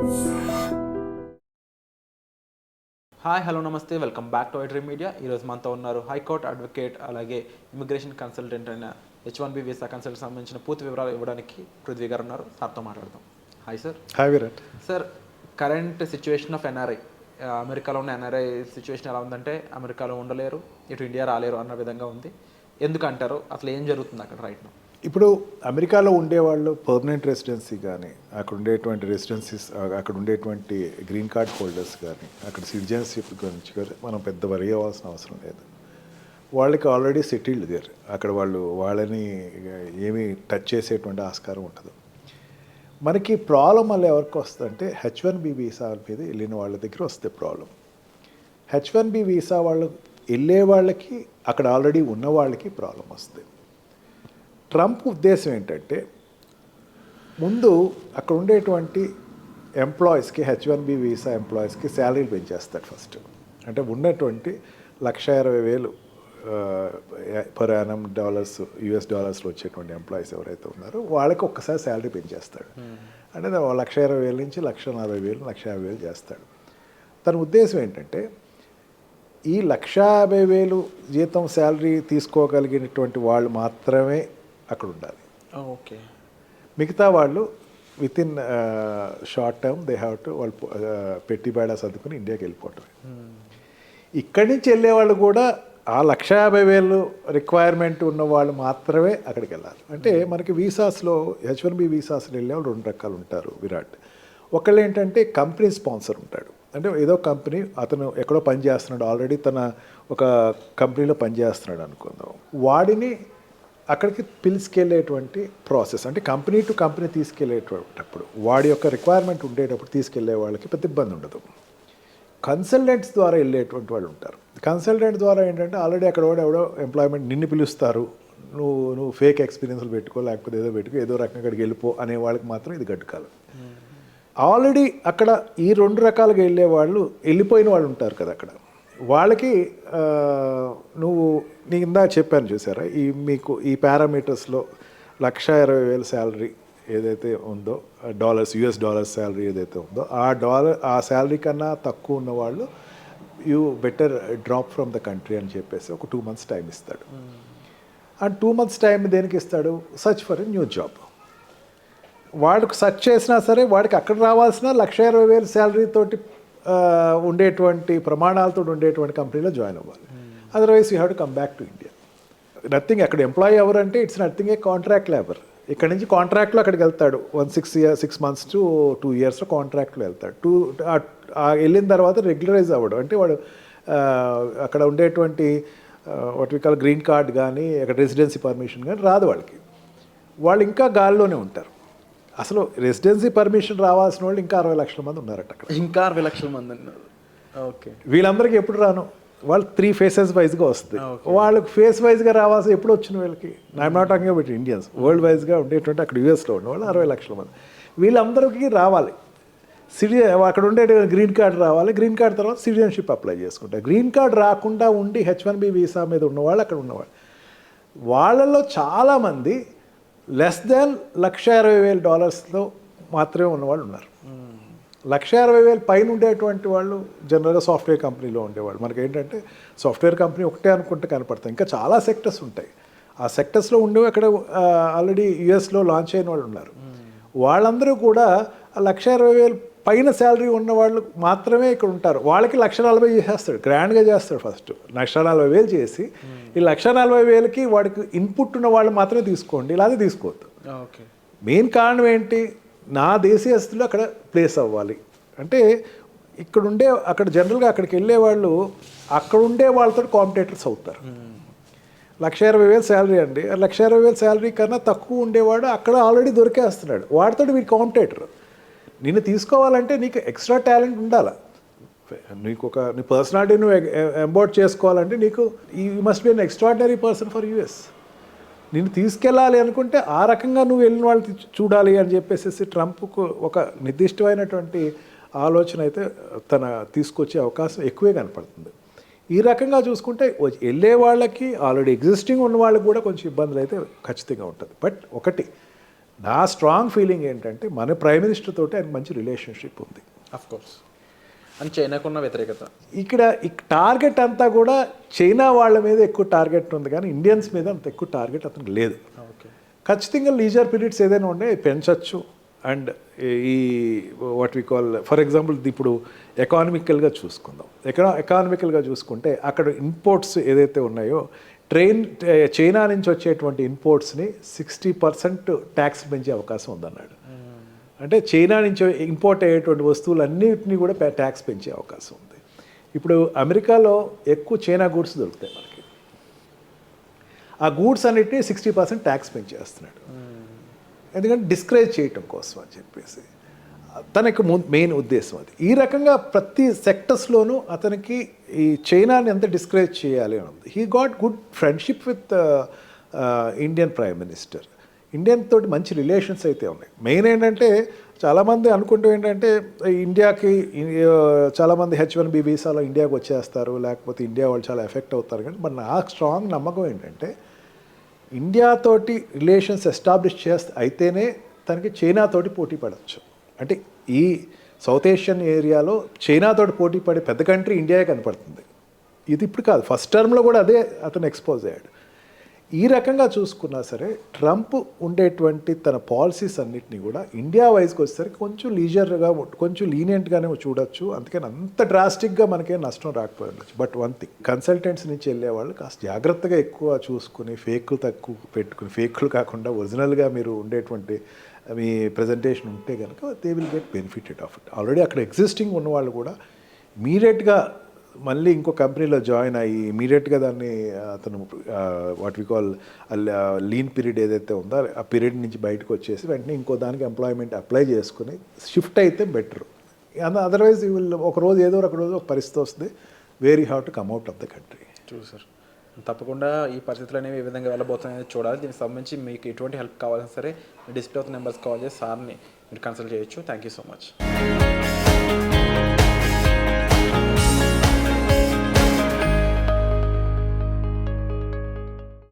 Hi hello నమస్తే, welcome back to iDream media. ఈరోజు మనతో ఉన్నారు హైకోర్టు అడ్వకేట్, అలాగే ఇమిగ్రేషన్ కన్సల్టెంట్ అయిన H1B వీసా కన్సల్ట్ సంబంధించిన పూర్తి వివరాలు ఇవ్వడానికి పృథ్వీ గారు ఉన్నారు. సార్తో మాట్లాడదాం. Hi sir. Hi Virat. Sir, current situation of NRI, అమెరికాలో ఉన్న ఎన్ఆర్ఐ సిచ్యువేషన్ ఎలా ఉందంటే అమెరికాలో ఉండలేరు, ఇటు ఇండియా రాలేరు అన్న విధంగా ఉంది. ఎందుకంటారు? అసలు ఏం జరుగుతుంది అక్కడ రైట్ నౌ? ఇప్పుడు అమెరికాలో ఉండేవాళ్ళు పర్మనెంట్ రెసిడెన్సీ కానీ, అక్కడ ఉండేటువంటి రెసిడెన్సీస్, అక్కడ ఉండేటువంటి గ్రీన్ కార్డ్ హోల్డర్స్ కానీ, అక్కడ సిటిజన్షిప్ గురించి కానీ మనం పెద్ద వరి అవ్వాల్సిన అవసరం లేదు. వాళ్ళకి ఆల్రెడీ సెటిల్డ్ దేర్. అక్కడ వాళ్ళని ఏమీ టచ్ చేసేటువంటి ఆస్కారం ఉండదు. మనకి ప్రాబ్లం వల్ల ఎవరికి వస్తుందంటే H1B వీసా మీద వెళ్ళిన వాళ్ళ దగ్గర వస్తే ప్రాబ్లం. H1B వీసా వాళ్ళు వెళ్ళే వాళ్ళకి, అక్కడ ఆల్రెడీ ఉన్న వాళ్ళకి ప్రాబ్లం వస్తుంది. ట్రంప్ ఉద్దేశం ఏంటంటే ముందు అక్కడ ఉండేటువంటి ఎంప్లాయీస్కి, H1B వీసా ఎంప్లాయీస్కి శాలరీలు పెంచేస్తాడు ఫస్ట్. అంటే ఉన్నటువంటి $1,20,000 పర్ యానం US డాలర్స్లో వచ్చేటువంటి ఎంప్లాయీస్ ఎవరైతే ఉన్నారో వాళ్ళకి ఒక్కసారి శాలరీ పెంచేస్తాడు. అంటే $1,20,000 నుంచి $1,40,000, $1,50,000 చేస్తాడు. తన ఉద్దేశం ఏంటంటే ఈ $150,000 జీతం శాలరీ తీసుకోగలిగినటువంటి వాళ్ళు మాత్రమే అక్కడ ఉండాలి. ఓకే. మిగతా వాళ్ళు with in short term they have to వాళ్ళు పెట్టి బేడా సర్దుకుని ఇండియాకి వెళ్ళిపోవటమే. ఇక్కడి నుంచి వెళ్ళే వాళ్ళు కూడా ఆ $150,000 రిక్వైర్మెంట్ ఉన్న వాళ్ళు మాత్రమే అక్కడికి వెళ్ళాలి. అంటే మనకి వీసాస్లో, H1B వీసాస్లో వెళ్ళే వాళ్ళు 2 రకాలు ఉంటారు విరాట్. ఒకళ్ళు ఏంటంటే కంపెనీ స్పాన్సర్ ఉంటాడు. అంటే ఏదో కంపెనీ, అతను ఎక్కడో పని చేస్తున్నాడు, ఆల్రెడీ తన ఒక కంపెనీలో పనిచేస్తున్నాడు అనుకుందాం, వాడిని అక్కడికి పిలుచుకెళ్ళేటువంటి ప్రాసెస్. అంటే కంపెనీ టు కంపెనీ తీసుకెళ్ళేటప్పుడు వాడి యొక్క రిక్వైర్మెంట్ ఉండేటప్పుడు తీసుకెళ్లే వాళ్ళకి పెద్ద ఇబ్బంది ఉండదు. కన్సల్టెంట్స్ ద్వారా వెళ్ళేటువంటి వాళ్ళు ఉంటారు. కన్సల్టెంట్ ద్వారా ఏంటంటే ఆల్రెడీ అక్కడ ఎవడో ఎంప్లాయ్మెంట్ నిన్ను పిలుస్తారు, నువ్వు ఫేక్ ఎక్స్పీరియన్స్లు పెట్టుకో, లేకపోతే ఏదో పెట్టుకో, ఏదో రకంగా అక్కడికి వెళ్ళిపో అనే వాళ్ళకి మాత్రం ఇది గడ్డుకాలం. ఆల్రెడీ అక్కడ ఈ 2 రకాలుగా వెళ్ళే వాళ్ళు, వెళ్ళిపోయిన వాళ్ళు ఉంటారు కదా అక్కడ, వాళ్ళకి నేను ఇందా చెప్పాను చూసారా, మీకు ఈ పారామీటర్స్లో $1,20,000 శాలరీ ఏదైతే ఉందో, US డాలర్స్ శాలరీ ఏదైతే ఉందో, ఆ శాలరీ కన్నా తక్కువ ఉన్న వాళ్ళు you better drop from the country అని చెప్పేసి ఒక 2 months టైం ఇస్తాడు. ఆ 2 months టైం దేనికి ఇస్తాడు? Search for a new job. వాడికి సర్చ్ చేసినా సరే వాడికి అక్కడ రావాల్సిన $1,20,000 శాలరీ తోటి ఉండేటువంటి ప్రమాణాలతో ఉండేటువంటి కంపెనీలో జాయిన్ అవ్వాలి. Otherwise you have to come back to India. Nothing. అక్కడ ఎంప్లాయీ ఎవరంటే it's nothing A contract labour. ఇక్కడ నుంచి కాంట్రాక్ట్లో అక్కడికి వెళ్తాడు. 6 months to 2 years కాంట్రాక్ట్లో వెళ్తాడు. వెళ్ళిన తర్వాత రెగ్యులరైజ్ అవ్వడు. అంటే వాడు అక్కడ ఉండేటువంటి what we call green card కానీ, అక్కడ రెసిడెన్సీ పర్మిషన్ కానీ రాదు వాళ్ళకి. వాళ్ళు ఇంకా గాల్లోనే ఉంటారు. అసలు రెసిడెన్సీ పర్మిషన్ రావాల్సిన వాళ్ళు ఇంకా 60 లక్షల మంది ఉన్నారట అక్కడ. ఇంకా 60 లక్షల మంది ఉన్నారు. ఓకే. వీళ్ళందరికీ ఎప్పుడు రాను, వాళ్ళు 3 phases వైజ్గా వస్తుంది. వాళ్ళకి ఫేస్ వైజ్గా రావాల్సి ఎప్పుడు వచ్చిన వీళ్ళకి, I'm not talking about Indians, world వైజ్గా ఉండేటువంటి అక్కడ యూఎస్లో ఉన్నవాళ్ళు 60 లక్షల మంది. వీళ్ళందరికీ రావాలి. అక్కడ ఉండే గ్రీన్ కార్డ్ రావాలి. గ్రీన్ కార్డ్ తర్వాత సిటిజన్షిప్ అప్లై చేసుకుంటారు. గ్రీన్ కార్డ్ రాకుండా ఉండి H1B వీసా మీద ఉన్నవాళ్ళు అక్కడ ఉన్నవాళ్ళు. వాళ్ళలో చాలామంది లెస్ దాన్ $1,20,000 మాత్రమే ఉన్నవాళ్ళు ఉన్నారు. $1,60,000 పైన ఉండేటువంటి వాళ్ళు జనరల్గా సాఫ్ట్వేర్ కంపెనీలో ఉండేవాళ్ళు. మనకి ఏంటంటే సాఫ్ట్వేర్ కంపెనీ ఒకటే అనుకుంటే కనపడతాయి, ఇంకా చాలా సెక్టర్స్ ఉంటాయి. ఆ సెక్టర్స్లో ఉండేవి అక్కడ ఆల్రెడీ యూఎస్లో లాంచ్ అయిన వాళ్ళు ఉన్నారు. వాళ్ళందరూ కూడా $1,60,000 పైన శాలరీ ఉన్న వాళ్ళు మాత్రమే ఇక్కడ ఉంటారు. వాళ్ళకి $1,40,000 చేసేస్తాడు, గ్రాండ్గా చేస్తాడు. ఫస్ట్ $1,40,000 చేసి ఈ $1,40,000కి వాడికి ఇన్పుట్ ఉన్న వాళ్ళు మాత్రమే తీసుకోండి, ఇలాగే తీసుకోవద్దు. ఓకే. మెయిన్ కారణం ఏంటి? నా దేశీయస్తులు అక్కడ ప్లేస్ అవ్వాలి. అంటే అక్కడ జనరల్గా అక్కడికి వెళ్ళే వాళ్ళు అక్కడ ఉండే వాళ్ళతో కాంపిటేటర్స్ అవుతారు. $1,20,000 శాలరీ అండి, $1,20,000 శాలరీ కన్నా తక్కువ ఉండేవాడు అక్కడ ఆల్రెడీ దొరికేస్తున్నాడు. వాడితో వీడి కాంపిటేటర్. నిన్ను తీసుకోవాలంటే నీకు ఎక్స్ట్రా టాలెంట్ ఉండాలి. నీ పర్సనాలిటీ నువ్వు ఎంబోర్డ్ చేసుకోవాలంటే నీకు you must be an extraordinary person for US. నిన్ను తీసుకెళ్ళాలి అనుకుంటే ఆ రకంగా నువ్వు వెళ్ళిన వాళ్ళు చూడాలి అని చెప్పేసి ట్రంప్కు ఒక నిర్దిష్టమైనటువంటి ఆలోచన అయితే తన తీసుకొచ్చే అవకాశం ఎక్కువే కనపడుతుంది. ఈ రకంగా చూసుకుంటే వెళ్ళే వాళ్ళకి, ఆల్రెడీ ఎగ్జిస్టింగ్ ఉన్న వాళ్ళకి కూడా కొంచెం ఇబ్బందులు అయితే ఖచ్చితంగా ఉంటుంది. బట్ ఒకటి, నా స్ట్రాంగ్ ఫీలింగ్ ఏంటంటే మన ప్రైమ్ మినిస్టర్ తోటి ఆయనకు మంచి రిలేషన్షిప్ ఉంది. Of course. అని చైనాకున్న వ్యతిరేకత ఇక్కడ టార్గెట్ అంతా కూడా చైనా వాళ్ళ మీద ఎక్కువ టార్గెట్ ఉంది, కానీ ఇండియన్స్ మీద అంత ఎక్కువ టార్గెట్ అతనికి లేదు. ఓకే. ఖచ్చితంగా లీజర్ పీరియడ్స్ ఏదైనా ఉండే పెంచవచ్చు. అండ్ ఈ what we call for example ఇప్పుడు ఎకానమికల్గా చూసుకుందాం. ఎకానమికల్గా చూసుకుంటే అక్కడ ఇంపోర్ట్స్ ఏదైతే ఉన్నాయో చైనా నుంచి వచ్చేటువంటి ఇంపోర్ట్స్ని 60% ట్యాక్స్ పెంచే అవకాశం ఉందన్నాడు. అంటే చైనా నుంచి ఇంపోర్ట్ అయ్యేటువంటి వస్తువులన్నిటినీ కూడా ట్యాక్స్ పెంచే అవకాశం ఉంది. ఇప్పుడు అమెరికాలో ఎక్కువ చైనా గూడ్స్ దొరుకుతాయి మనకి. ఆ గూడ్స్ అన్నిటినీ 60% ట్యాక్స్ పెంచేస్తున్నాడు, ఎందుకంటే డిస్కరేజ్ చేయటం కోసం అని చెప్పేసి. తనకు మెయిన్ ఉద్దేశం అది. ఈ రకంగా ప్రతి సెక్టర్స్లోనూ అతనికి ఈ చైనాని ఎంత డిస్కరేజ్ చేయాలి అని ఉంది. He got good friendship with Indian prime minister. Indian తోటి మంచి రిలేషన్స్ అయితే ఉన్నాయి. మెయిన్ ఏంటంటే చాలామంది అనుకుంటూ ఏంటంటే ఇండియాకి చాలామంది H1B వీసాలో ఇండియాకి వచ్చేస్తారు, లేకపోతే ఇండియా వాళ్ళు చాలా ఎఫెక్ట్ అవుతారు. కానీ మరి నాకు స్ట్రాంగ్ నమ్మకం ఏంటంటే ఇండియాతోటి రిలేషన్స్ ఎస్టాబ్లిష్ అయితేనే తనకి చైనాతోటి పోటీ పడవచ్చు. అంటే ఈ సౌత్ ఏషియన్ ఏరియాలో చైనాతోటి పోటీ పడే పెద్ద కంట్రీ ఇండియా కనపడుతుంది. ఇది ఇప్పుడు కాదు, ఫస్ట్ టర్మ్లో కూడా అదే అతను ఎక్స్పోజ్ అయ్యాడు. ఈ రకంగా చూసుకున్నా సరే ట్రంప్ ఉండేటువంటి తన పాలసీస్ అన్నిటినీ కూడా ఇండియా వైజ్కి వచ్చేసరికి కొంచెం లీజర్గా కొంచెం లీనియంట్గానే చూడొచ్చు. అందుకని అంత డ్రాస్టిక్గా మనకేం నష్టం రాకపోయి ఉండొచ్చు. బట్ వన్ థింగ్, కన్సల్టెంట్స్ నుంచి వెళ్ళేవాళ్ళు కాస్త జాగ్రత్తగా ఎక్కువ చూసుకుని ఫేక్లు తక్కువ పెట్టుకుని, ఫేక్లు కాకుండా ఒరిజినల్గా మీరు ఉండేటువంటి మీ ప్రజెంటేషన్ ఉంటే కనుక they will get benefited of it. Already అక్కడ ఎగ్జిస్టింగ్ ఉన్నవాళ్ళు కూడా ఇమీడియట్గా మళ్ళీ ఇంకో కంపెనీలో జాయిన్ అయ్యి ఇమీడియట్గా దాన్ని అతను what we call lean period ఏదైతే ఉందో ఆ పీరియడ్ నుంచి బయటకు వచ్చేసి వెంటనే ఇంకో దానికి ఎంప్లాయ్మెంట్ అప్లై చేసుకుని షిఫ్ట్ అయితే బెటర్. అదర్వైజ్ యూ విల్ ఒక రోజు ఏదో ఒక రోజు ఒక పరిస్థితి వస్తుంది where you have to come out of the country. True sir. తప్పకుండా ఈ పరిస్థితులు అనేవి ఏ విధంగా వెళ్ళబోతున్నాయో చూడాలి. దీనికి సంబంధించి మీకు ఎటువంటి హెల్ప్ కావాలన్నా సరే డిస్ప్లే అవుతున్న నెంబర్స్ కాల్ చేసి సార్ని మీరు కన్సల్ట్ చేయొచ్చు. Thank you so much.